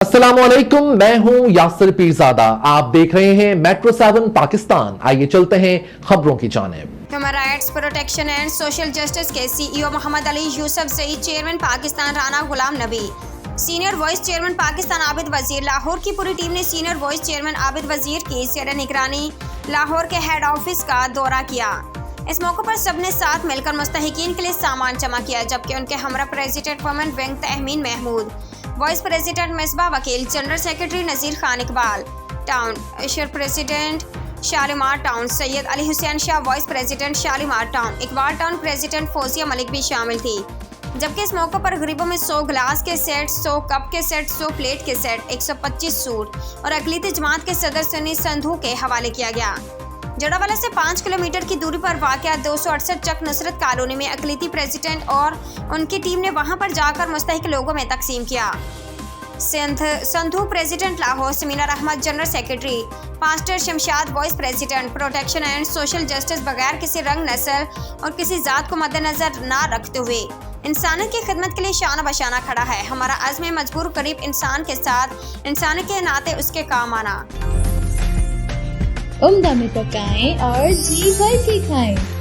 अस्सलामुअलैकुम, मैं हूं यासिर पीरजादा। आप देख रहे हैं मेट्रो 7 पाकिस्तान। आइए चलते हैं खबरों की जानिब। Human rights protection and social justice के सीईओ मोहम्मद अली यूसुफ जई, chairman Pakistan Rana Ghulam Nabi, senior vice chairman Pakistan Abid वजीर। लाहौर की पूरी टीम ने सीनियर वाइस चेयरमैन आबिद वजीर की ज़ेर निगरानी लाहौर के हेड ऑफिस का दौरा किया। इस मौके पर सबने साथ मिलकर मुस्तहिकीन के लिए सामान जमा किया, जबकि उनके हमरा president women wing Tahmeen Mahmood, vice president Misbah Wakeel, general secretary Nazir Khan Iqbal town, शेयर president Shalimar town Syed Ali Hussain Shah, vice president Shalimar town Iqbal town, president Fauzia Malik भी शामिल थी। जबकि इस मौके पर गरीबों में 100 गिलास के सेट, 100 कप के सेट, 100 प्लेट के सेट, 125 सूट और अकलीती जमात के सदर सुन्नी संधू के हवाले किया गया। जड़ावाला से 5 किलोमीटर की दूरी पर वाक़या 268 चक नुसरत कॉलोनी में अकलीती प्रेसिडेंट और उनकी टीम ने वहां पर जाकर मुस्तहिक लोगों में तकसीम किया। संधू प्रेसिडेंट लाहौर, समीनार Ahmad general secretary, pastor Shamshad vice president, protection and social justice, बगैर किसी रंग, नस्ल और किसी जात को मद्देनजर ना रखते हुए इंसानियत की खिदमत के लिए शाना बशाना खड़ा है। हमारा अज़्म मजबूर गरीब इंसान के साथ इंसान के नाते उसके काम आना। उम्दा में पकाएं और जी भर के खाएं।